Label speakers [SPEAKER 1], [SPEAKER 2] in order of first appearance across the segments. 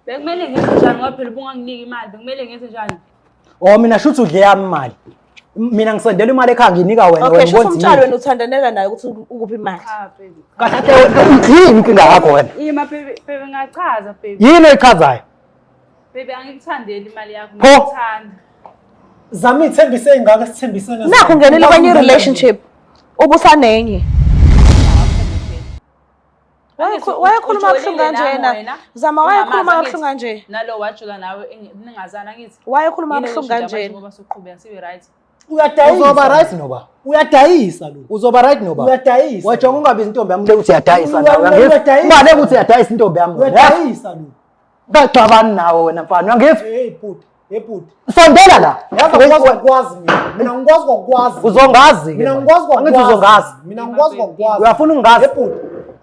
[SPEAKER 1] Bekumele ngenze njani ngoba phela ubunganginiki imali, bekumele ngenze njani?
[SPEAKER 2] Oh mina shuthi udle yami imali. Mina ngisendela imali ekhaya nginika wena
[SPEAKER 3] Okay, shuthi umtshalo wena uthandanela naye ukuthi ukuphi imali.
[SPEAKER 1] Cha baby.
[SPEAKER 2] Kahle yini inkinga yakho wena?
[SPEAKER 1] Ima baby ngachaza baby.
[SPEAKER 2] Yini oyichazayo?
[SPEAKER 1] Baby angikuthandeli imali yakho,
[SPEAKER 2] Pho.
[SPEAKER 1] ngikuthanda.
[SPEAKER 4] Zama ithembise engaka sithembisene.
[SPEAKER 3] Nakho ngenele kwenye relationship. Ubusanenye. Wayekhuluma kabuhlungu kanjena. Zama wayekhuluma kabuhlungu kanje.
[SPEAKER 1] Nalo wajula nawe ningazana ngithi.
[SPEAKER 3] Wayekhuluma kabuhlungu kanjena.
[SPEAKER 1] Ngoba soqhubeka sibe right.
[SPEAKER 4] Uyadayisa.
[SPEAKER 2] Uzoba right noba?
[SPEAKER 4] Uyadayisa lo.
[SPEAKER 2] Uzoba right noba?
[SPEAKER 4] Uyadayisa.
[SPEAKER 2] Wajonga ungabizi intombi yami ukuthi uyadayisa nawe.
[SPEAKER 4] Uyadayisa.
[SPEAKER 2] Ungane ukuthi uyadayisa intombi yami.
[SPEAKER 4] Uyadayisa lo.
[SPEAKER 2] Ngacabani nawe wena mfana. Uyangizwa?
[SPEAKER 4] Hey puti. Hey puti.
[SPEAKER 2] Sondela la.
[SPEAKER 4] Yazi ukwazi mina. Mina ngikwazi ukwazi.
[SPEAKER 2] Uzongazi.
[SPEAKER 4] Mina ngikwazi ukwazi.
[SPEAKER 2] Angithi uzongazi.
[SPEAKER 4] Mina ngikwazi ukwazi.
[SPEAKER 2] Uyafuna ungazi?
[SPEAKER 4] Hey puti.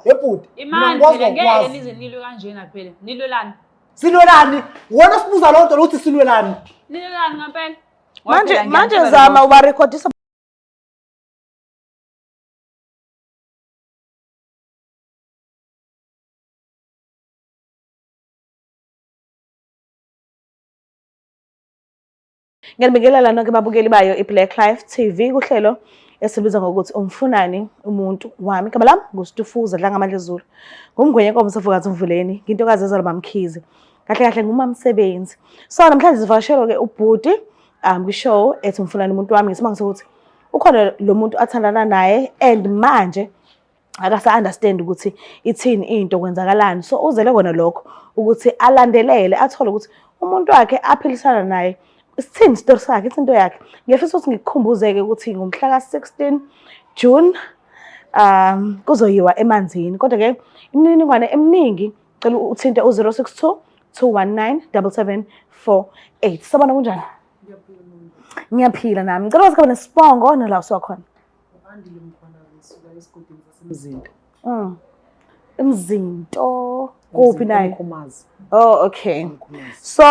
[SPEAKER 4] Hey puti.
[SPEAKER 1] Imani phela ngeke nize nilwe kanjena phela. Nilwelani?
[SPEAKER 4] Silwelani? Wona sibuza lonto ukuthi silwelani.
[SPEAKER 1] Nilwelani ngempela?
[SPEAKER 3] Manje Zama uba recordisa Ngiyabingelela nonke babukeli bayo iBlack Life TV kuhlelo esibiza ngokuthi umfunani umuntu wami. Igama lami nguStufuza Dlanga Madlezulu. Ngumngwenye enkomo Savukazi Mvuleni, intokazi ezalwa Mkhize. Kahle kahle ngumamsebenzi. So namhlanje sivakashela ke ubhuti kwishow ethi umfunani umuntu wami ngisimangise ukuthi ukhona lo muntu athandana naye and manje akasa understand ukuthi ithini into kwenzakalani. So uzele kona lokho ukuthi alandelele athole ukuthi umuntu wakhe aphilisana naye isithini story sakhe into yakhe. Ngiyafisa ukuthi ngikukhumbuzeke ukuthi ngomhla ka-16 June kuzoyiwa emanzini. Kodwa ke imininingwane eminingi cela uthinte u-062 219 7748. Sabona kunjani? Ngiyaphila nami. Ngicela ukuthi kube nesibongo nala usakhona.
[SPEAKER 4] Andile mkhona ngisuka esigodini sasemzinto.
[SPEAKER 3] Imzinto kuphi naye?
[SPEAKER 4] Mkhomazi.
[SPEAKER 3] Oh okay. So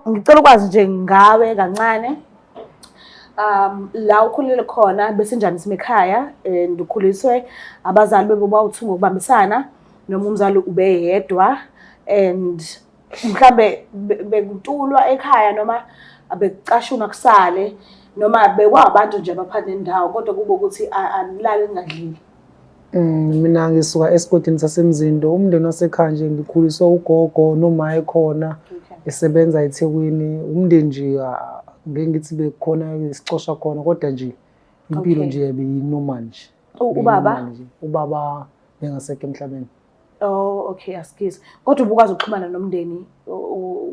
[SPEAKER 3] ngicela ukwazi nje ngawe kancane. La ukhulile khona bese njani simekhaya ndikhuliswe abazali beboba uthunga ukubambisana noma umzali ube yedwa and mhlambe bekutulwa ekhaya noma abekucashuna kusale noma bekwabantu nje abaphathe indawo kodwa kube ukuthi anilali ningadlili.
[SPEAKER 4] Mina ngisuka esigodini sasemzindo, umndeni wasekhaya nje ngikhuliswa ugogo noma ekhona esebenza eThekwini. Umndeni nje ngeke ngithi bekhona isicosha khona kodwa nje impilo nje yabiyinormal nje. Ubaba bengasekho emhlabeni.
[SPEAKER 3] Oh okay, asikize. Kodwa ubukwazi ukuxhumana nomndeni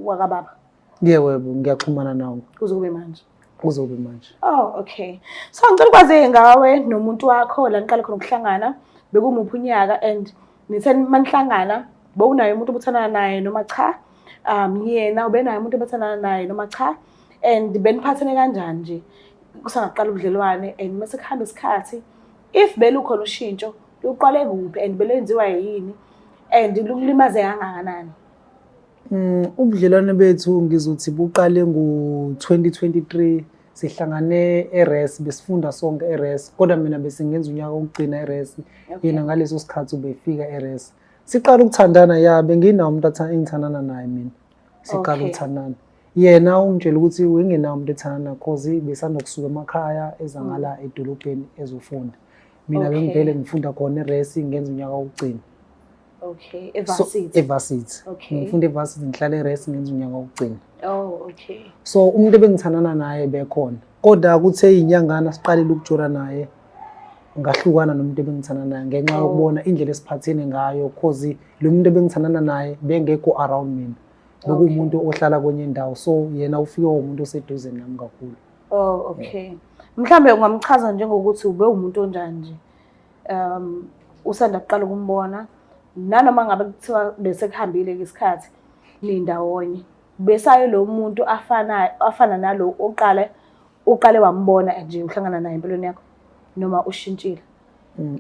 [SPEAKER 3] wakababa?
[SPEAKER 4] Yebo, ngiyaxhumana nawo.
[SPEAKER 3] Kuzobe manje.
[SPEAKER 4] Kuzobe manje.
[SPEAKER 3] Oh okay. So ngicela ukwazi ngawe nomuntu wakho la niqala khona ukuhlangana bekumuphi unyaka and nitheni manihlangana bowunayo umuntu obuthanana naye noma cha? Yena ubenayo umuntu obuthanana naye noma cha? And beniphathene kanjani nje kusangaqala ubudlelwane and mase kuhamba isikhathi if belukhona ushintsho luqale kuphi and belenziwa yini and lukulimaze kangakanani?
[SPEAKER 4] Ubudlelwane bethu ngizothi buqale ngo-2023 sihlangane eRes besifunda sonke eRes kodwa mina bese ngenza unyaka wokugcina eRes yena ngaleso sikhathi ubefika eRes siqala ukuthandana yabe nginawo umuntu engithandana naye mina siqala ukuthandana yena ungitshela ukuthi wengenawo umuntu ethandana cause besanokusuka emakhaya ezangala edolobheni ezofunda mina bengivele ngifunda khona eRes ngenza unyaka wokugcina.
[SPEAKER 3] Okay, evarsity.
[SPEAKER 4] Evarsity.
[SPEAKER 3] Okay.
[SPEAKER 4] Ngifunda evarsity ngihlala eRes ngenza unyaka wokugcina.
[SPEAKER 3] Oh, okay.
[SPEAKER 4] So umuntu ebengithandana naye bekhona. Kodwa kuthe inyangana siqalile ukujula naye ngahlukana nomuntu ebengithandana naye ngenxa yokubona indlela esiphathene ngayo cause lo muntu ebengithandana naye bengekho around mina. Bekumuntu ohlala kwenye indawo so yena ufike umuntu oseduze nami kakhulu.
[SPEAKER 3] Oh, okay. Mhlambe ungamchaza njengokuthi ube umuntu onjani nje. Usanda kuqala ukumbona nanoma ngabe kuthiwa bese kuhambile isikhathi nindawonye besayo lo muntu afana nalo oqale wambona nje uhlangana naye empilweni yakho noma ushintshile?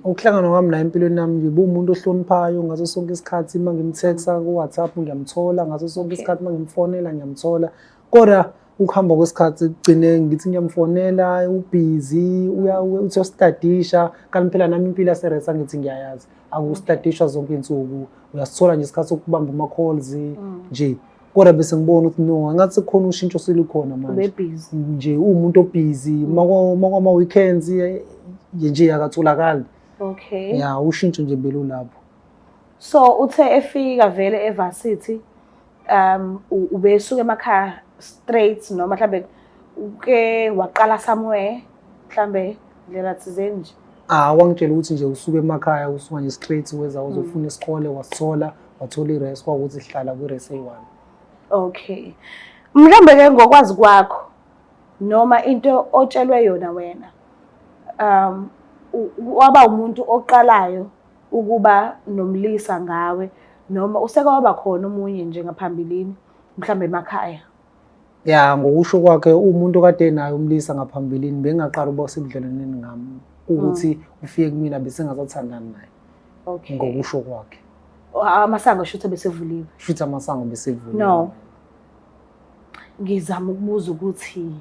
[SPEAKER 4] Ukuhlangana kwami naye empilweni nami ngibe umuntu ohloniphayo ngaso sonke isikhathi mangimtexta ku WhatsApp ngiyamthola ngaso sonke isikhathi mangimfonela ngiyamthola kodwa ukuhamba kwesikhathi kugcine ngithi ngiyamfonela ubusy uthi usstadisha kanti phela nami impilo yaseRes ngithi ngiyayazi akustadishwa zonke insuku uyasithola nje isikhathi sokubamba ama calls nje kodwa bese ngibona ukuthi no ngathi khona ushintsho selikhona manje
[SPEAKER 3] Ube-busy.
[SPEAKER 4] nje umuntu obusy makwama weekends nje akatholakali
[SPEAKER 3] Okay.
[SPEAKER 4] ya ushintsho nje belulapho.
[SPEAKER 3] So uthe efika vele eVarsity ubesuka emakhaya straight noma mhlambe uke waqala somewhere mhlambe ndlela thizeni nje.
[SPEAKER 4] Wangitshela ukuthi nje usuke emakhaya usuka nje straight weza uzofuna isikole wasithola wathola i-res kwakuthi sihlala kwi-res A1.
[SPEAKER 3] Okay. Mhlambe ke ngokwazi kwakho noma into otshelwe yona wena waba umuntu oqalayo ukuba nomlisa ngawe noma useke waba khona umunye nje ngaphambilini mhlambe emakhaya.
[SPEAKER 4] Ya ngokusho kwakhe umuntu kade naye umlisa ngaphambilini bengaqala uba sebudlelwaneni ngami ukuthi ufike kumina bese ngasathandana naye.
[SPEAKER 3] Okay.
[SPEAKER 4] Ngokusho kwakhe.
[SPEAKER 3] Amasango shuthe besevuliwe.
[SPEAKER 4] Futhi amasango besevuliwe.
[SPEAKER 3] No. Ngizama ukubuza ukuthi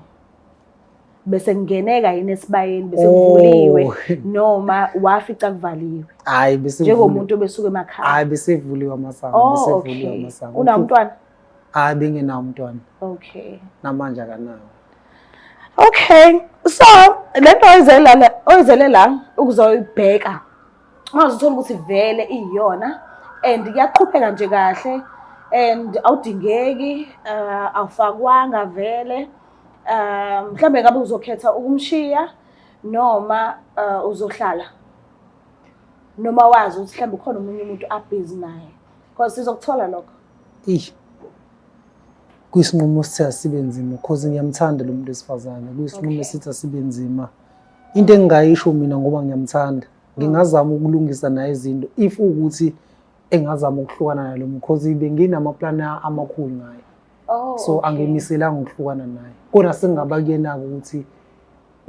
[SPEAKER 3] bese ngeneka yini esibayeni bese kuvuliwe noma wafica kuvaliwe.
[SPEAKER 4] Hayi besevuliwe.
[SPEAKER 3] Njengomuntu obesuka emakhaya.
[SPEAKER 4] Hayi besevuliwe amasango besevuliwe amasango.
[SPEAKER 3] Unamntwana?
[SPEAKER 4] Hayi bengenawo umntwana.
[SPEAKER 3] Okay.
[SPEAKER 4] Namanje akanawo.
[SPEAKER 3] Okay. So lento oyizele la ukuzoyibheka. Ungazithola ukuthi vele iyona and kuyaqhupheka nje kahle and awudingeki awufakwanga vele mhlambe ngabe uzokhetha ukumshiya noma uzohlala noma wazi ukuthi mhlambe khona umunye umuntu abusy naye because sizokuthola lokho.
[SPEAKER 4] Kuyisinqumo sithe sibe nzima because ngiyamthanda lo muntu esifazane kuyisinqumo sithi sibe nzima. Into engingayisho mina ngoba ngiyamthanda ngingazama ukulungisa naye izinto if ukuthi engazama ukuhlukana naye lo because benginamaplana amakhulu ngaye. So angemiselanga ukuhlukana naye kodwa sengaba kuyena ukuthi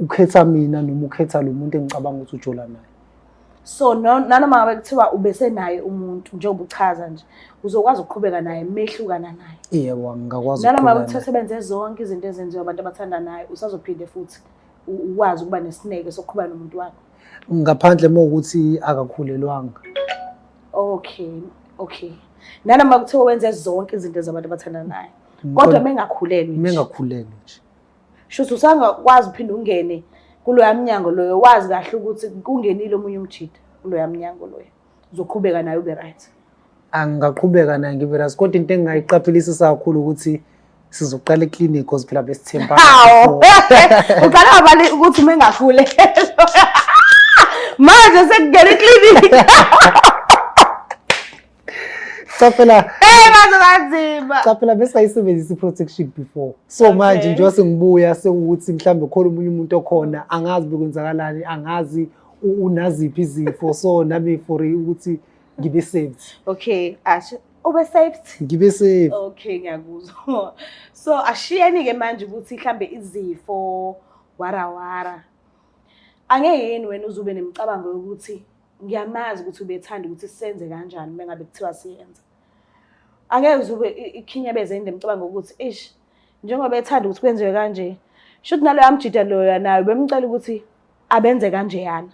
[SPEAKER 4] ukhetha mina noma ukhetha lo muntu engicabanga ukuthi ujola naye.
[SPEAKER 3] So nanoma ngabe kuthiwa ubese naye umuntu njengoba uchaza nje uzokwazi ukuqhubeka naye mehlukana naye.
[SPEAKER 4] Yebo ngakwazi
[SPEAKER 3] nanoma ngabe kuthiwa sebenze zonke izinto ezenziwa abantu abathanda naye usazophinde futhi ukwazi ukuba nesineke sokuqhubeka nomuntu wakho.
[SPEAKER 4] Ngaphandle mokuthi akakhulelwanga.
[SPEAKER 3] Okay. Nanoma kuthiwa wenze zonke izinto zabantu abathanda naye kodwa mengakhulelwe
[SPEAKER 4] nje.
[SPEAKER 3] Shuthi usangakwazi uphinde ungene kuloya mnyango loyo wazi kahle ukuthi kungenile omunye umjida kuloya mnyango loyo uzoqhubeka naye ube right.
[SPEAKER 4] Angaqhubeka naye ngibe right kodwa into engayiqaphelisisa kakhulu ukuthi sizoqala eclinic because phela besithemba.
[SPEAKER 3] Uqala abali ukuthi mengakhule manje sekungena eclinic.
[SPEAKER 4] Phela
[SPEAKER 3] Cha
[SPEAKER 4] phela bese ayisebenzisa protection before. So manje nje wasengibuya sekuthi mhlambe khona umunye umuntu okhona angazi bekwenzakalani angazi unaziphi izifo so nami for ukuthi ngibe saved.
[SPEAKER 3] Okay, asho ube saved.
[SPEAKER 4] Ngibe saved.
[SPEAKER 3] Okay ngiyakuzwa. So ashiyeni ke manje ukuthi mhlambe izifo warawara. Angeke yini wena uzube nemicabango yokuthi ngiyamazi ukuthi ubethanda ukuthi sisenze kanjani mengabe kuthiwa siyenza. Angeke uzube ikhinyabeze inde emicabanga ukuthi njengoba ethanda ukuthi kwenziwe kanje shothi nalo yamjida loyo nayo bemcela ukuthi abenze kanje yana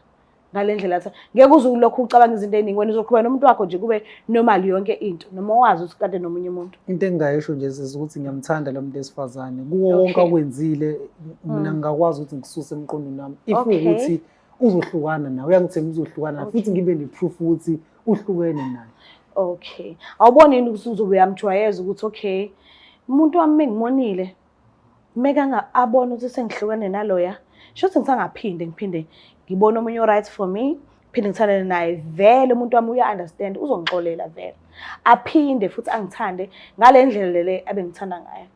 [SPEAKER 3] ngalendlela athi ngeke uzulokhu ucabanga izinto eziningi wena uzoqhubeka nomuntu wakho nje kube normal yonke into noma wazi ukuthi kade nomunye umuntu.
[SPEAKER 4] Into engayisho nje ukuthi ngiyamthanda lo muntu esifazane kuwo wonke akwenzile mina ngakwazi ukuthi ngisuse emqondweni nami if ukuthi uzohlukana nawe uyangithemba uzohlukana futhi ngibe neproof ukuthi uhlukene naye.
[SPEAKER 3] Okay. Awuboni yini ukuthi uzobe uyamjwayeza ukuthi okay umuntu wami mengimonile meka abone ukuthi sengihlukene naloya shothi ngiphinde ngibone omunye right for me phinde ngithandane naye vele umuntu wami uya understand uzongixolela vele aphinde futhi angithande ngale ndlela le abengithanda ngayo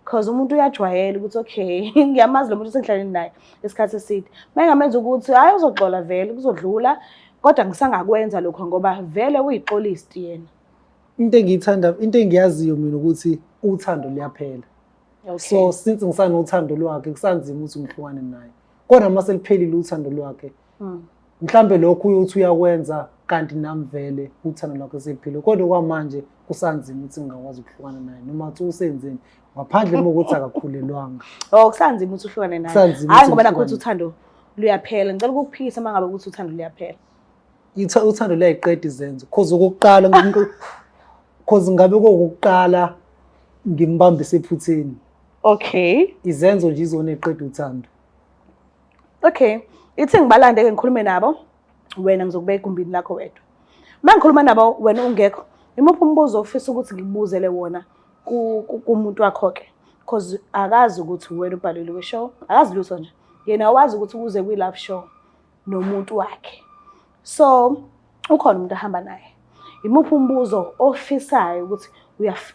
[SPEAKER 3] because umuntu uyajwayela ukuthi okay ngiyamazi lo muntu sengihlaleni naye isikhathi eside mengamenza ukuthi hayi uzoxola vele kuzodlula kodwa ngisangakwenza lokho ngoba vele uyixolist yena.
[SPEAKER 4] Into engiyaziyo mina ukuthi uthando liyaphela. So since ngisanothando lwakhe kusanzima ukuthi ngihlukane naye. Kodwa mase liphelile uthando lwakhe. Mhlambe lokho uyothi uyakwenza kanti nami vele uthando lwakhe sephile. Kodwa kwamanje kusanzima ukuthi ngingakwazi ukuhlukana naye noma uthi usenzeni ngaphandle mokuthi akakhulelwanga.
[SPEAKER 3] Kusanzima ukuthi uhlukane naye. Hayi ngoba nakho uthando luyaphela. Ngicela ukuphikisa mangabe ukuthi uthando luyaphela.
[SPEAKER 4] Uthando luyayiqeda izenzo because okokuqala because ngabe kokuqala ngimbambise ephutheni.
[SPEAKER 3] Okay.
[SPEAKER 4] Izenzo nje izona eqeda uthando.
[SPEAKER 3] Okay. Ithi ngibalande ke ngikhulume nabo. Wena ngizokubeka egumbini lakho wedwa. Mangikhuluma nabo wena ungekho. Imuphi umbuzo ofisa ukuthi ngikubuzele wona kumuntu wakho ke? Because akazi ukuthi wena ubhalile kwe-show. Akazi lutho nje. Yena wazi ukuthi ukuze kwi-love show nomuntu wakhe. So, ukhona umuntu ahamba naye. Imuphi umbuzo ofisayo ukuthi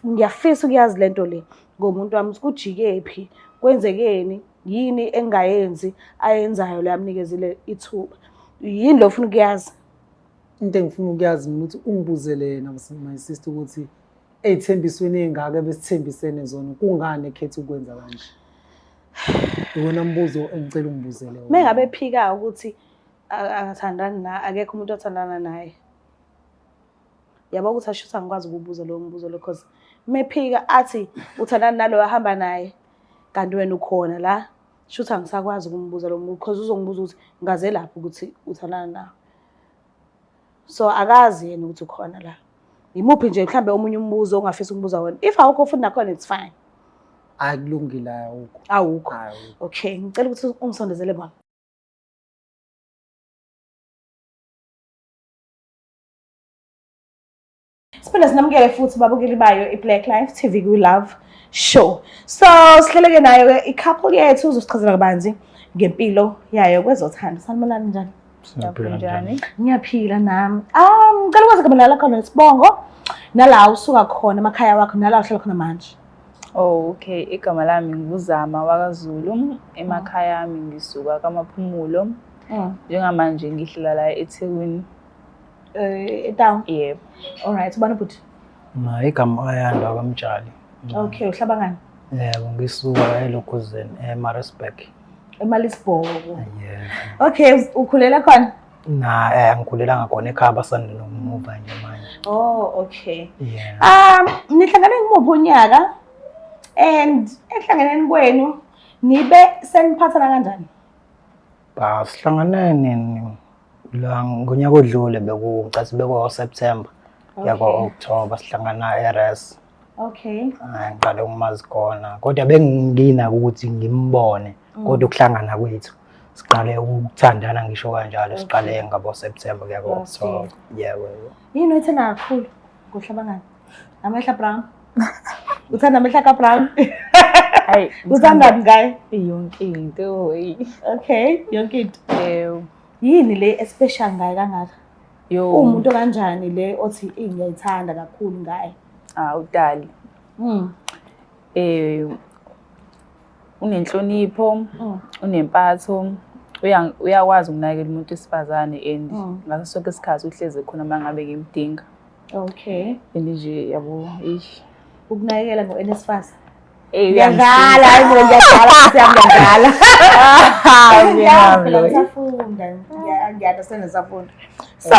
[SPEAKER 3] ngiyafisa ukuyazi lento le ngomuntu wami ukuthi kujike phi, kwenzekeni, yini engayenzi ayenzayo le amnikezile ithuba. Yini lo ufuna ukuyazi?
[SPEAKER 4] Into engifuna ukuyazi ukuthi ungibuzele yena my sister ukuthi ey'thembisweni ey'ngaka besithembisene zona kungani ekhetha ukwenza kanje. Iwona mbuzo engicela ungibuzele wona.
[SPEAKER 3] Mengabe phika ukuthi akathandani na akekho umuntu othandana naye. Yabo ukuthi asho angikwazi ukubuza lo mbuzo lo because mephika athi uthandana nalo ahamba naye kanti wena ukhona la shutha angisakwazi ukumbuza lo muntu because uzongibuza ukuthi ngaze lapho ukuthi uthandana nawe. So akazi yena ukuthi ukhona la. Imuphi nje mhlambe omunye umbuzo ongafisa ukubuza wona. If awukho futhi nakhona it's fine.
[SPEAKER 4] Akulungile awukho.
[SPEAKER 3] Awukho. Okay, ngicela ukuthi ungisondezele bona. Siphinde sinamukele futhi babukeli bayo iBlack Life TV ku-Love Show. So sihleleke nayo ke i-couple yethu uzosichazela kabanzi ngempilo yayo kwezothando. Sanibonani njani?
[SPEAKER 1] Njani?
[SPEAKER 3] Ngiyaphila nami. Ngicela ukwazi igama lakho nesibongo nala usuka khona emakhaya wakho nala uhlala khona manje.
[SPEAKER 1] Oh, okay. Igama lami nguzama wakaZulu. Emakhaya ami ngisuka kaMaphumulo. Njengamanje ngihlala la eThekwini.
[SPEAKER 3] Town.
[SPEAKER 1] Yebo.
[SPEAKER 3] All right, ubani futhi?
[SPEAKER 2] Igama ayanda kaMtshali.
[SPEAKER 3] Okay, uhlaba ngani?
[SPEAKER 2] Yebo, ngisuka eLokhuzeni eMaritzburg.
[SPEAKER 3] eMalisburg.
[SPEAKER 2] Yeah.
[SPEAKER 3] Okay, ukhulela khona?
[SPEAKER 2] Ngikhulela ngakhona ekhaya basanda nomuva nje manje.
[SPEAKER 3] Oh, okay.
[SPEAKER 2] Yeah.
[SPEAKER 3] Nihlangane ngimuphi unyaka? And ehlanganeni kwenu nibe seniphathana kanjani?
[SPEAKER 2] Sihlanganene la ngonyaka odlule bekucathi bekuSeptember. Yako October sihlangana eRes.
[SPEAKER 3] Okay.
[SPEAKER 2] Ngiqale ukumazi khona kodwa bengingina ukuthi ngimbone kodwa ukuhlangana kwethu siqale ukuthandana ngisho kanjalo siqale ngabo September yako October. Yebo.
[SPEAKER 3] Yini wethena kakhulu ngohlaba ngani? Amehla brown. Uthanda amehla ka brown?
[SPEAKER 1] Hayi,
[SPEAKER 3] uthanda ngaye?
[SPEAKER 1] Yonke into.
[SPEAKER 3] Okay, yonke into. Yini le especial ngaye kangaka? Umuntu kanjani le othi ngiyayithanda kakhulu ngaye?
[SPEAKER 1] Udali. Unenhlonipho, unempatho, uyakwazi ukunakekela umuntu wesifazane and ngaso sonke isikhathi uhleze khona mangabe ngimdinga.
[SPEAKER 3] Okay.
[SPEAKER 1] Nje yabo
[SPEAKER 3] ukunakekela ngo-NSFAS.
[SPEAKER 1] Ngiyadlala,
[SPEAKER 3] ngiyadlala.
[SPEAKER 1] Ngiyadlala.
[SPEAKER 3] Ngisafunda, ngiyadasena ngisafunda. So,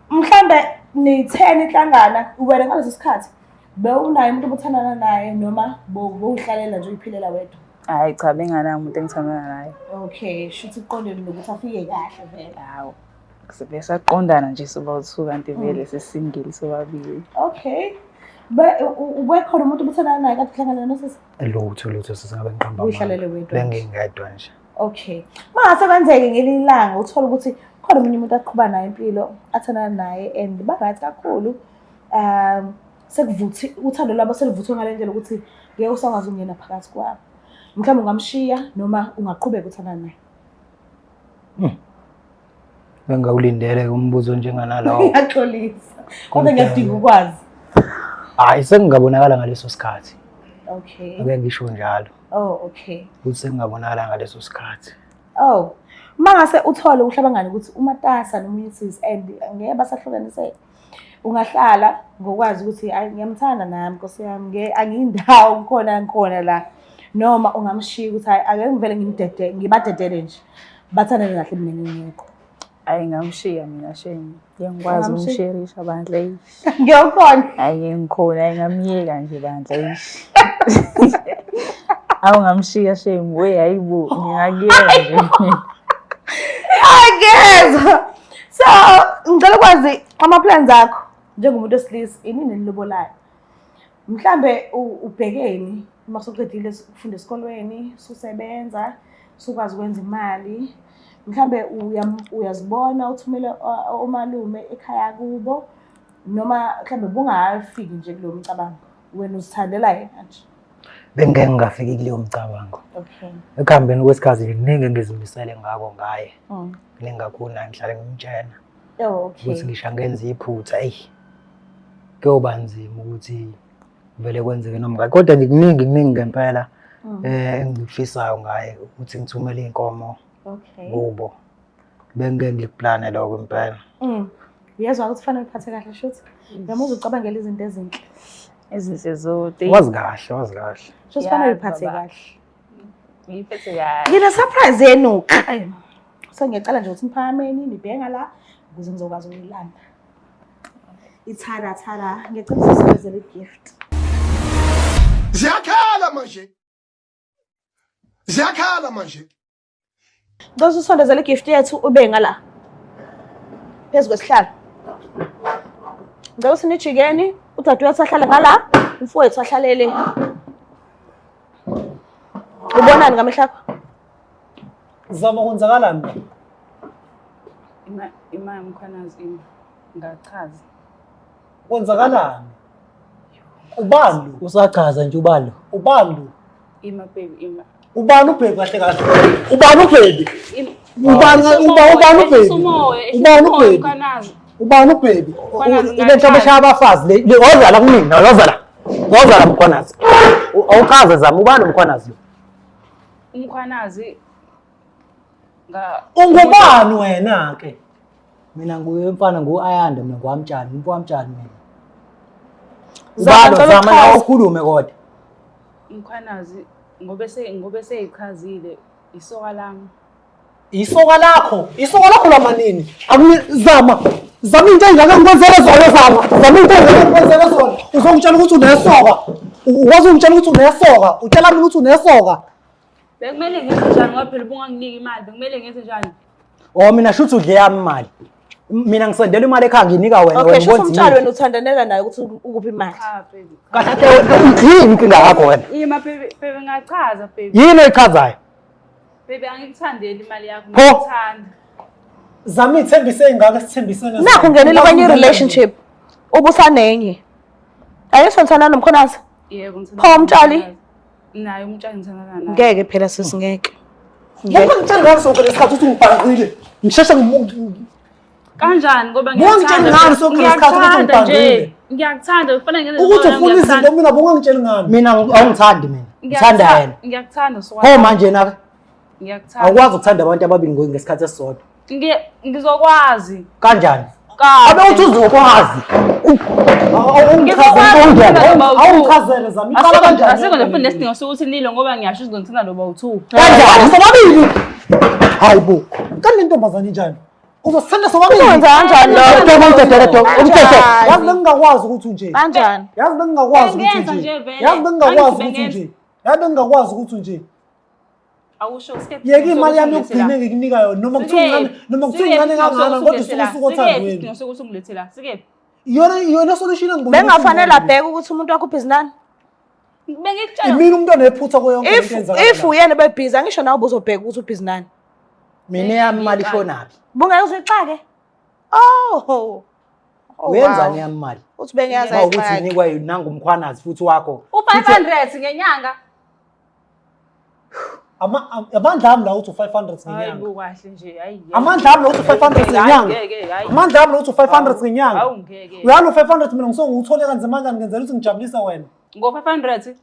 [SPEAKER 3] mhlambe ni-10 inhlangana wena ngalesi sikhathi bewunayo umuntu obuthandana naye noma bowuhlalela nje uyiphilela wedwa?
[SPEAKER 1] Hayi cha benganayo umuntu engithandana naye.
[SPEAKER 3] Okay, shuthi iqondene nokuthi afike kahle vele.
[SPEAKER 1] Hawo. Sibe saqondana nje soba-2 kanti vele sesingile sobabili.
[SPEAKER 3] Okay. Ubekhona umuntu obuthandana naye kanti uhlangana nosisi?
[SPEAKER 2] Lutho sisingabe ngiqamba.
[SPEAKER 3] Uyihlalele wedwa.
[SPEAKER 2] Bengingedwa nje.
[SPEAKER 3] Okay. Mase kwenzeke ngelinye ilanga uthola ukuthi khona umunye umuntu aqhuba naye impilo athandana naye and bangathi kakhulu sekuvuthi uthando lwabo selivuthwe ngale ndlela ukuthi ngeke usakwazi ukungena phakathi kwabo. Mhlawumbe ungamshiya noma ungaqhubeka uthandana naye.
[SPEAKER 2] Bengawulindele umbuzo njenganalawo.
[SPEAKER 3] Ngiyaxolisa. Kodwa ngiyadinga ukwazi.
[SPEAKER 2] Hayi sengingabonakala ngaleso sikhathi.
[SPEAKER 3] Okay.
[SPEAKER 2] Ake ngisho njalo.
[SPEAKER 3] Oh, okay.
[SPEAKER 2] Ukuthi sengingabonakala ngaleso sikhathi.
[SPEAKER 3] Oh. Mase uthole uhlabangani ukuthi uMatasa nomunye usisi and ngeke basahlukaniseke. Ungahlala ngokwazi ukuthi hayi ngiyamthanda nami Nkosi yami angiyindawo ngikhona la noma ungamshiya ukuthi hayi ake ngivele ngibadedele nje bathandane kahle mina ngiyekho.
[SPEAKER 1] Hayi ngamshiya mina shame. Ngiyakwazi ukumshirisha bandla.
[SPEAKER 3] Ngiyokhona.
[SPEAKER 1] Hayi ngikhona ngamyeka nje bandla. Awungamshiya shame we hayibo ngiyakuyeka nje.
[SPEAKER 3] Angeza. So, ngicela ukwazi ama plans akho njengomuntu wesilisa inini nilobolayo. Mhlambe ubhekeni uma sokuqedile ukufunda esikolweni, ususebenza, usukwazi ukwenza imali. Mhlambe uyazibona uthumele umalume ekhaya kubo noma mhlambe bungafiki nje kulo mcabango. Wena uzithandela yena nje.
[SPEAKER 2] Bengeke ngafiki kuleyo mcabango.
[SPEAKER 3] Okay.
[SPEAKER 2] Ekuhambeni kwesikhathi kuningi ngizimisele ngako ngaye. Kuningi kakhulu ngihlale ngimtshena.
[SPEAKER 3] Okay.
[SPEAKER 2] Ukuthi ngisho ngenza iphutha kuyoba nzima ukuthi vele kwenzeke noma kodwa kuningi ngempela engikufisayo ngaye ukuthi ngithumele inkomo.
[SPEAKER 3] Okay.
[SPEAKER 2] Kubo. Bengeke ngikuplane lokho impela.
[SPEAKER 3] Uyezwa ukuthi kufanele uphathe kahle shothi. Ngiyamuza ucabangela izinto ezinhle.
[SPEAKER 1] Ezinhle zonke.
[SPEAKER 2] Wazi kahle.
[SPEAKER 3] Shothi kufanele uphathe kahle.
[SPEAKER 1] Ngiphethe kahle.
[SPEAKER 3] Ngina surprise yenuka. So ngiyacala nje ukuthi niphakameni nibhenga la ukuze ngizokwazi ukuyilanda. Ithara. Ngicela sisebenzele igift.
[SPEAKER 5] Ziyakhala manje.
[SPEAKER 3] Ngicela usondezele igift yethu ube ngala. Phezu kwesihlalo. Ngicela usinijikeni, udade uyasahlala ngala, umfowethu ahlalele. Ubonani ngamehlo akho?
[SPEAKER 4] Zama kwenzakalani?
[SPEAKER 1] Ima mkhwanazi ngachaza.
[SPEAKER 4] Kwenzakalani? Ubani?
[SPEAKER 2] Usachaza nje ubalo.
[SPEAKER 4] Ubani?
[SPEAKER 1] Ima baby ima.
[SPEAKER 4] Ubani ubheki kahle. Ubani ubheki? Ubani ubheki? Ubani ubheki?
[SPEAKER 1] Mkhwanazi.
[SPEAKER 4] Ubani ubheki?
[SPEAKER 2] Ile nhloko eshaya abafazi le wozala kumina, wozala mkhwanazi. Awuchaze zama ubani mkhwanazi lo?
[SPEAKER 1] Umkhwanazi
[SPEAKER 4] ungubani wena ke?
[SPEAKER 2] Mina nguyemfana nguAyanda mina ngwamtshani, umfowamtshani mina.
[SPEAKER 3] Zama
[SPEAKER 2] la ukhulume kodwa.
[SPEAKER 1] umkhwanazi ngobe seyichazile isoka lami.
[SPEAKER 4] Isoka lakho lamanini. Zama into engaka ngikwenzela zona Zama into engaka ngikwenzela zona. Uzongitshela ukuthi unesoka. Uwazi ungitshela ukuthi unesoka. Utshela mina ukuthi unesoka.
[SPEAKER 1] Bekumele ngenze njani ngoba phela bunganginiki imali. Bekumele ngenze njani?
[SPEAKER 2] Mina shuthi udle yami imali. Mina ngisendela imali ekhaya nginika wena
[SPEAKER 3] Okay, sho umtshalo wena uthandanela naye ukuthi ukuphi imali.
[SPEAKER 1] Cha baby.
[SPEAKER 2] Kahle yini inkinga yakho wena?
[SPEAKER 1] Ima baby ngachaza baby.
[SPEAKER 2] Yini oyichazayo?
[SPEAKER 1] Baby angikuthandeli imali yakho.
[SPEAKER 2] Pho.
[SPEAKER 1] Ngikuthanda.
[SPEAKER 4] Zama ithembise engaka sithembisene.
[SPEAKER 3] Nakho ungenile kwenye relationship. Ubusanenye. Ayisonthana nomkhonazi?
[SPEAKER 1] Yebo ngithanda.
[SPEAKER 3] Pho umtshali?
[SPEAKER 1] Naye umtshali ngithanda naye.
[SPEAKER 3] Ngeke phela sisingeke.
[SPEAKER 4] Ngoba ngitshela ngaso ke lesikhathi ukuthi ungibhangile. Ngisheshe
[SPEAKER 1] Kanjani ngoba
[SPEAKER 4] ngiyangitshela ngani sonke lesikhathi ukuthi ungibhangile.
[SPEAKER 1] Ngiyakuthanda kufanele ngenze
[SPEAKER 4] Ukuthi ufuna izinto mina bungangitsheli ngani.
[SPEAKER 2] Mina awungithandi mina. Ngithanda yena.
[SPEAKER 1] Ngiyakuthanda so.
[SPEAKER 2] Pho manje naka
[SPEAKER 1] Ngiyakuthanda.
[SPEAKER 2] awukwazi ukuthanda abantu ababili ngesikhathi esisodwa.
[SPEAKER 1] Ngizokwazi.
[SPEAKER 2] Kanjani?
[SPEAKER 1] Kahle.
[SPEAKER 2] Abe uthi uzokwazi.
[SPEAKER 4] Awungichazele Zama iqala kanjani?
[SPEAKER 1] Asikho nje futhi nesidingo sokuthi nilo ngoba ngiyasho ukuthi ngithanda lo bawu2.
[SPEAKER 2] Kanjani?
[SPEAKER 4] Sobabili. Hayibo. Kanti intombazane injani? Uzosithanda sobabili.
[SPEAKER 3] Wenza kanjani
[SPEAKER 2] Umthetho.
[SPEAKER 4] Yazi bengingakwazi ukuthi unje.
[SPEAKER 3] Kanjani?
[SPEAKER 4] Yazi bengingakwazi ukuthi
[SPEAKER 1] Ngiyenza
[SPEAKER 4] unje.
[SPEAKER 1] nje vele.
[SPEAKER 4] Yazi bengingakwazi ukuthi unje. Yazi bengingakwazi ukuthi unje.
[SPEAKER 1] Awusho skip.
[SPEAKER 4] Yeke imali yami yokugcina ngikunika yona noma kuthiwa ingane kangana kodwa usuke uthandweni.
[SPEAKER 1] Sidingo sokuthi ungilethela. Sike.
[SPEAKER 4] Yona solution engibona.
[SPEAKER 3] Bengafanele abheke ukuthi umuntu wakho ubhizi nani?
[SPEAKER 1] Bengikutshela.
[SPEAKER 4] Imini umuntu onephutha koyonke into enzakala.
[SPEAKER 3] If uyena bebhizi angisho nawe ubuzobheka ukuthi ubhizi nani.
[SPEAKER 2] Mina yami imali ishonaphi?
[SPEAKER 3] Bungeke uzixake. Oh.
[SPEAKER 2] Uyenzani yami imali?
[SPEAKER 3] Uthi bengiyazi
[SPEAKER 2] Uma ukuthi
[SPEAKER 3] ayixake.
[SPEAKER 2] inikwa nangumkhwanazi futhi wakho.
[SPEAKER 1] U500 ngenyanga.
[SPEAKER 4] Amandla ami la uthi 500 ngenyanga.
[SPEAKER 1] Hayibo kahle nje. Hayi.
[SPEAKER 4] Amandla ami la uthi 500 ngenyanga.
[SPEAKER 1] Ngeke hayi.
[SPEAKER 4] Amandla ami la uthi 500 ngenyanga.
[SPEAKER 1] Awungeke.
[SPEAKER 4] Uyalo 500 mina ngisonguthole kanzima kanjani ngenzela ukuthi ngijabulise wena.
[SPEAKER 1] Ngo500.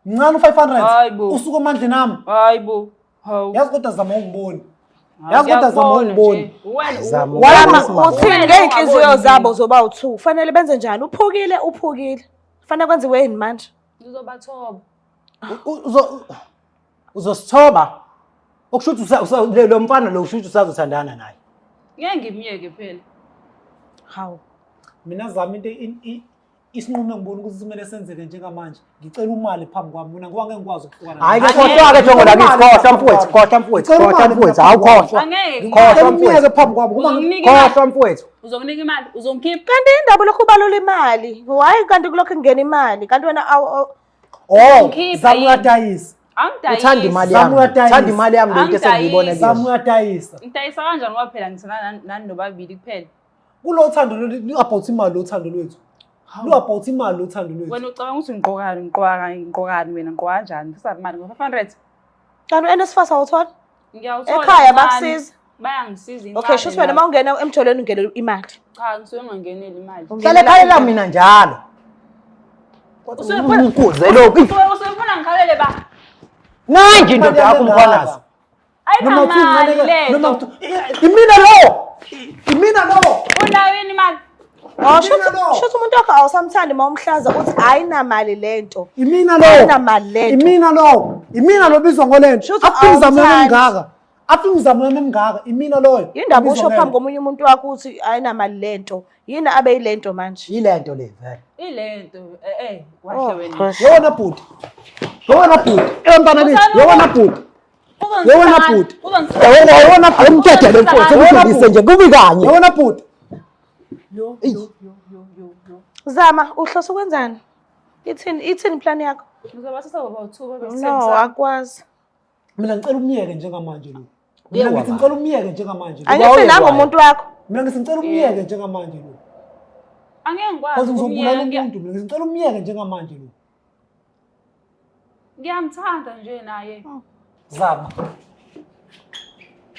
[SPEAKER 4] Mncane u500.
[SPEAKER 1] Hayibo.
[SPEAKER 4] Usuke amandleni ami.
[SPEAKER 1] Hayibo. Hawu.
[SPEAKER 4] Yazi kodwa zama ungiboni. Yazi kodwa zama ungiboni.
[SPEAKER 1] Wena
[SPEAKER 3] Wena uthini ngeinhliziyo zabo zoba u2. Kufanele benze njani? Uphukile. Kufanele kwenziwe yini manje?
[SPEAKER 1] Ngizobathoba.
[SPEAKER 2] Uzosithoba. Okushuthi lo mfana lo ushuthi usazothandana naye.
[SPEAKER 1] Ngeke ngimyeke phela.
[SPEAKER 3] Hawu.
[SPEAKER 4] Mina zama into isinqumo engibona ukuthi simele senzeke njengamanje ngicela imali phambi kwami mina ngoba ngeke ngikwazi ukuhlukana
[SPEAKER 2] Hayi ke khohlwa-ke jongo lakithi, khohlwa mfowethu, khohlwa mfowethu, khohlwa mfowethu, hawu khohlwa.
[SPEAKER 1] Angeke
[SPEAKER 2] Khohlwa
[SPEAKER 4] umyeke phambi kwami
[SPEAKER 2] Khohlwa mfowethu.
[SPEAKER 1] Uzonginika imali, uzongikhipha.
[SPEAKER 3] Kanti indaba lokhu ubalula imali. Why kanti kulokho kungena imali? Kanti wena
[SPEAKER 4] zama uyadayisa.
[SPEAKER 2] Uthanda imali
[SPEAKER 4] Zama
[SPEAKER 2] yami.
[SPEAKER 4] uyadayisa.
[SPEAKER 2] Uthanda imali yami le into esengiyibona
[SPEAKER 1] Angidayisi.
[SPEAKER 2] kuyona.
[SPEAKER 4] Zama uyadayisa.
[SPEAKER 1] Ngidayisa kanjani ngoba phela ngisana nani nobabili kuphela.
[SPEAKER 4] Kulo thando lu-about imali lo thando lwethu. Lu-about imali lo thando lwethu.
[SPEAKER 1] Wena ucabanga ukuthi ngiqokani wena ngiqoka kanjani? Ngisazi imali ngo-500.
[SPEAKER 3] kanti NSFAS awuthola?
[SPEAKER 1] Ngiyawuthola.
[SPEAKER 3] Ekhaya bakusiza.
[SPEAKER 1] Bayangisiza.
[SPEAKER 3] Okay, shuthi wena mawungena emtholweni ungene imali.
[SPEAKER 1] Cha, ngisuke ngingeneli imali.
[SPEAKER 2] Hlala ekhaya la mina njalo. Ukuze lokhu.
[SPEAKER 1] Usefuna ngikhalele ba?
[SPEAKER 2] Manje indoda yakho umkhwanazi.
[SPEAKER 1] Ayinamali leyo.
[SPEAKER 4] Imina lo. Imina lo.
[SPEAKER 1] Unayo yini imali?
[SPEAKER 3] Oh, shuthi umuntu wakho awusamthandi mawumhlaza uthi ayinamali lento.
[SPEAKER 4] Imina lo.
[SPEAKER 3] Ayinamali lento.
[SPEAKER 4] Imina lo. Imina lo bizwa ngolento.
[SPEAKER 3] Shuthi
[SPEAKER 4] Afingizamo
[SPEAKER 3] awumthandi.
[SPEAKER 4] emingaka. Afingizamo emingaka. Imina lo.
[SPEAKER 3] Yindaba usho phambi komunye umuntu wakho uthi ayinamali lento. Yini abe yilento manje?
[SPEAKER 2] Yilento le vele.
[SPEAKER 1] Ilento wahle wena.
[SPEAKER 4] Yona bhuti. Yona bhuti. Emntana bethi. Yona bhuti. Yona bhuti.
[SPEAKER 2] Yawona umthetho le mfowethu ukudlise nje kubi kanye.
[SPEAKER 4] Yona bhuti.
[SPEAKER 1] Yo.
[SPEAKER 3] Zama uhlose ukwenzani? Ithini plan yakho?
[SPEAKER 1] Ngizoba sesaba 2
[SPEAKER 3] No, akwazi.
[SPEAKER 4] Mina ngicela umyeke njengamanje lo. Mina ngithi ngicela umyeke njengamanje lo.
[SPEAKER 3] Angithi nanga umuntu wakho.
[SPEAKER 4] Mina ngithi ngicela umyeke njengamanje lo.
[SPEAKER 1] Angeke
[SPEAKER 4] Cause
[SPEAKER 1] ngikwazi
[SPEAKER 4] ngizobulala
[SPEAKER 1] ukumyeka.
[SPEAKER 4] umuntu mina ngithi ngicela umyeke njengamanje lo.
[SPEAKER 1] Ngiyamthanda nje naye.
[SPEAKER 4] Zama.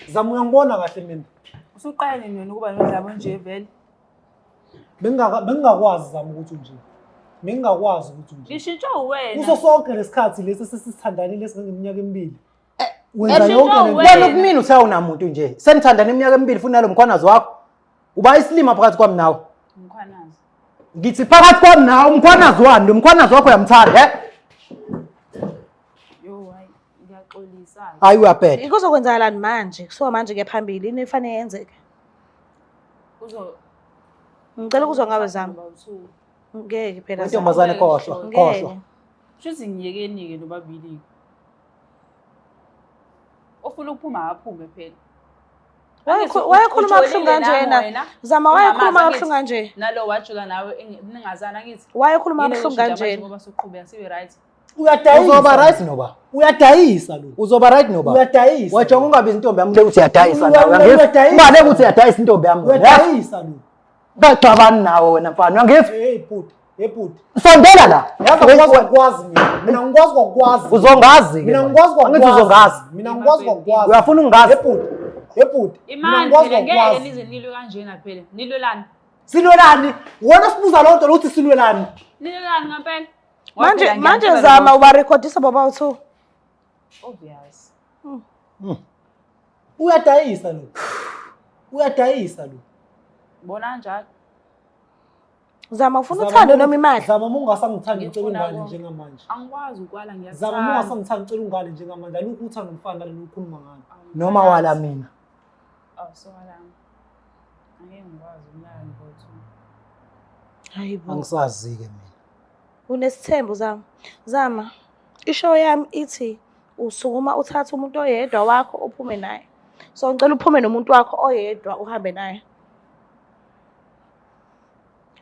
[SPEAKER 4] Zama uyangibona kahle mina.
[SPEAKER 1] Usuqale nini ukuba nodlabo nje vele?
[SPEAKER 4] Bengingakwazi zama ukuthi nje. Bengingakwazi ukuthi nje.
[SPEAKER 1] Ngishintshe wena.
[SPEAKER 4] Kuso sonke lesikhathi lesi sesithandanile lesingeminyaka emibili. Wenza
[SPEAKER 1] Eshintshe
[SPEAKER 4] yonke le
[SPEAKER 1] wena.
[SPEAKER 2] Wena kumina usawunamuntu nje. Senithandana iminyaka emibili futhi nalo mkhwanazi wakho. Uba isilima phakathi kwami nawe.
[SPEAKER 1] Mkhwanazi.
[SPEAKER 2] Ngithi phakathi kwami nawe umkhwanazi wani? Lo mkhwanazi wakho uyamthanda,
[SPEAKER 1] Yo hayi ngiyaxolisa.
[SPEAKER 2] Hayi uyabheda.
[SPEAKER 3] Ikuzokwenzakalani manje? Kusuka manje ke phambili ini efanele yenzeke? Ngicela ukuzwa ngawe Zama. Ngeke phela Zama.
[SPEAKER 2] Intombazane khohlwa.
[SPEAKER 1] Shuthi ngiyekeni-ke nobabili. Ofuna ukuphuma aphume phela.
[SPEAKER 3] Wayekhuluma kabuhlungu kanjena. Zama wayekhuluma kabuhlungu kanje.
[SPEAKER 1] Nalo wajula nawe ningazana ngithi.
[SPEAKER 3] Wayekhuluma kabuhlungu kanjena.
[SPEAKER 1] Ngoba soqhubeka sibe right.
[SPEAKER 2] Uzoba right noba?
[SPEAKER 4] Uyadayisa lo.
[SPEAKER 2] Uzoba right noba?
[SPEAKER 4] Uyadayisa.
[SPEAKER 2] Wajonga ungabizi intombi yami le uthi uyadayisa nawe.
[SPEAKER 4] Uyadayisa.
[SPEAKER 2] Ungale ukuthi uyadayisa intombi yami.
[SPEAKER 4] Uyadayisa lo.
[SPEAKER 2] Baxabani nawe wena mfana. Ngithi
[SPEAKER 4] Hey bhuti.
[SPEAKER 2] sondela la.
[SPEAKER 4] Yazi ukwazi mina. Mina ngikwazi ukwazi.
[SPEAKER 2] Uzongazi ke.
[SPEAKER 4] Mina ngikwazi ukwazi.
[SPEAKER 2] Angithi uzongazi.
[SPEAKER 4] Mina ngikwazi ukwazi.
[SPEAKER 2] Uyafuna ungazi?
[SPEAKER 4] Bhuti.
[SPEAKER 1] Imani phela ngeke nize nilwe kanjena phela. Nilwelani?
[SPEAKER 4] Silwelani? Wona sibuza lonto lokuthi silwelani.
[SPEAKER 1] Nilwelani ngempela?
[SPEAKER 3] Manje Zama uba recordisa baba uthu.
[SPEAKER 1] Obvious.
[SPEAKER 4] Uyadayisa lo. Uyadayisa lo.
[SPEAKER 1] Bona njalo.
[SPEAKER 3] Zama ufuna uthando noma imali?
[SPEAKER 4] Zama ungasangithandi ngicela ungane njengamanje.
[SPEAKER 1] Angikwazi ukwala
[SPEAKER 4] Zama
[SPEAKER 1] ngiyathanda.
[SPEAKER 4] ungasangithandi ngicela ungane njengamanje. Alukho uthando umfana lo ukhuluma ngalo.
[SPEAKER 2] Noma wala mina.
[SPEAKER 1] So wala. Angeke ngikwazi ukulala ngothu.
[SPEAKER 3] Hayibo.
[SPEAKER 2] Angisazi ke mina.
[SPEAKER 3] Unesithembu Zama. Zama. Ishow yami ithi usukuma uthatha umuntu oyedwa wakho uphume naye. So ngicela uphume nomuntu wakho oyedwa uhambe naye.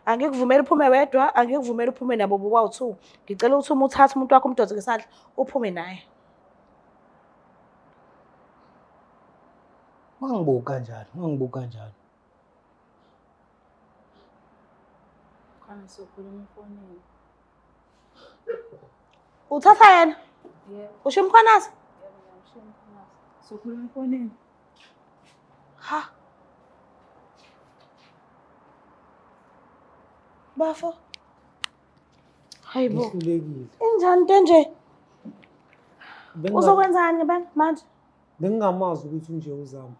[SPEAKER 3] Angikuvumela uphume wedwa, angikuvumela uphume nabo bobawu2. Ngicela ukuthi uma uthatha umuntu wakho umdodze ngesandla uphume naye.
[SPEAKER 2] Ungangibuka kanjalo.
[SPEAKER 1] Khona sokhuluma efonini.
[SPEAKER 3] Uthatha yena?
[SPEAKER 1] Yebo.
[SPEAKER 3] Usho umkhwanazi?
[SPEAKER 1] Sokhuluma efonini.
[SPEAKER 3] Ha. Bafo. Hayibo.
[SPEAKER 4] Ngihlulekile.
[SPEAKER 3] Injani into nje? Uzokwenzani manje?
[SPEAKER 4] Bengingamazi ukuthi unje uzama.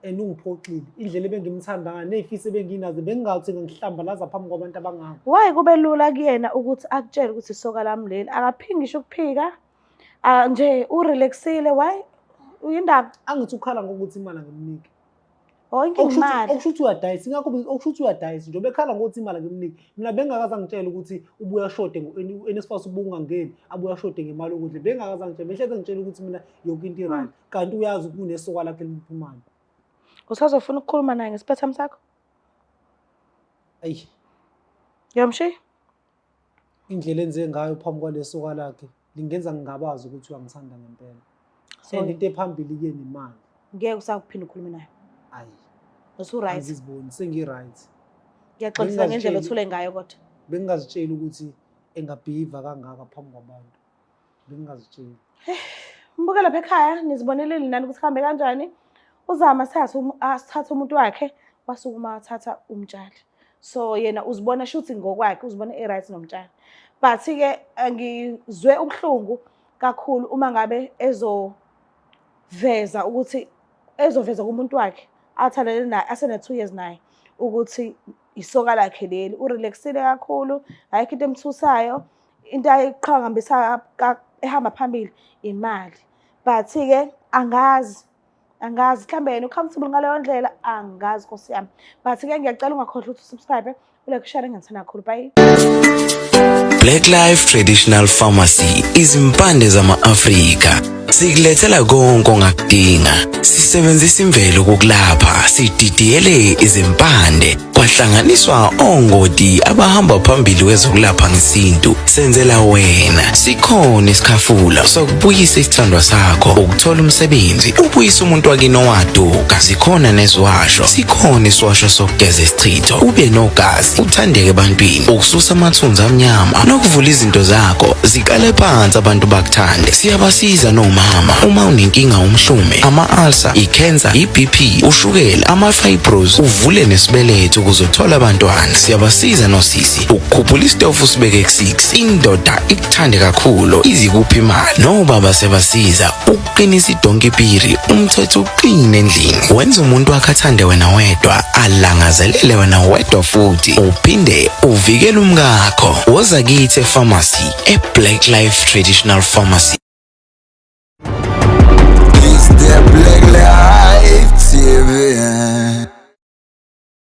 [SPEAKER 4] Ungiphoxile. Indlela ebengimthanda ngayo nezifisi ebenginazo bengingathi ngihlambalaza phambi kwabantu abangaka.
[SPEAKER 3] Why kube lula kuyena ukuthi akutshele ukuthi isoka lami leli akaphingisha ukuphika? Nje urelaxile why? Uyindaba?
[SPEAKER 4] Angithi ukhala ngokuthi imali angimnike.
[SPEAKER 3] inkinga imali.
[SPEAKER 4] Okusho ukuthi uyadayisa, ingakho okusho ukuthi uyadayisa nje bekhala ngokuthi imali akemniki. Mina bengakaze ngitshela ukuthi ubuya shode NSFAS ubungangeni, abuya shode ngemali ukudla. Bengakaze ngitshela, behleze ngitshela ukuthi mina yonke into right. Kanti uyazi ukuthi unesoka lakhe limuphi imali.
[SPEAKER 3] Usazofuna ukukhuluma naye ngesiphathami sakho?
[SPEAKER 4] Ayi.
[SPEAKER 3] Yomshi?
[SPEAKER 4] Indlela enze ngayo phambi kwalesoka lakhe lingenza ngingabazi ukuthi uyangithanda ngempela. And into ephambili kuyena imali.
[SPEAKER 3] Ngeke usakuphinda ukhulume naye.
[SPEAKER 4] Ayi.
[SPEAKER 3] Usu-right.
[SPEAKER 4] Angiziboni sengi-right.
[SPEAKER 3] Ngiyaxolisa ngendlela othule ngayo kodwa.
[SPEAKER 4] Bengingazitsheli ukuthi engabhiva kangaka phambi kwabantu. Bengingazitsheli.
[SPEAKER 3] Mbuke lapha ekhaya nizibonelele nani ukuthi kuhambe kanjani. Uzama asithathe umuntu wakhe wasukuma wathatha umtshali. So yena uzibona shuthi ngokwakhe, uzibona e-right nomtshali. But ke ngizwe ubuhlungu kakhulu uma ngabe ezoveza kumuntu wakhe athalele naye asene 2 years naye ukuthi isoka lakhe leli urelaxile kakhulu, ayikho into emthusayo, into ayiqhakambisa ehamba phambili imali. But ke angazi mhlambe yena ucomfortable ngaleyo ndlela, angazi Nkosi yami. But ke ngiyacela ungakhohlwa ukuthi subscribe, like, share ngithanda kakhulu. Bye.
[SPEAKER 6] Black Life Traditional Pharmacy izimpande zama-Afrika. Sikulethela konke ongakudinga. Sisebenzisa imvelo kokulapha, sididiyele izimpande, kwahlanganiswa ongoti abahamba phambili kwezokulapha ngesintu. Senzela wena. Sikhona isikhafula sokubuyisa isithandwa sakho, ukuthola umsebenzi, ubuyisa umuntu wakini owaduka. Sikhona neziwasho. Sikhona isiwasho sokugeza isichitho, ube nogazi, uthandeke ebantwini, ukususa amathunzi amnyama, nokuvula izinto zakho zikale phansi abantu bakuthande. Siyabasiza nomama uma unenkinga umhlume, ama-ulcer, i-cancer, i-BP, ushukela, ama-fibros, uvule nesibeletho ukuzothola abantwana. Siyabasiza nosisi ukukhuphula isitofu sibeke ku-6, indoda ikuthande kakhulu izikuphi imali. Nobaba sebasiza ukuqinisa idonkipiri, umthetho uqine endlini. Wenza umuntu wakhe athande wena wedwa, alangazelele wena wedwa futhi uphinde uvikele umkakho. Woza kithi e-pharmacy, e-Black Life Traditional Pharmacy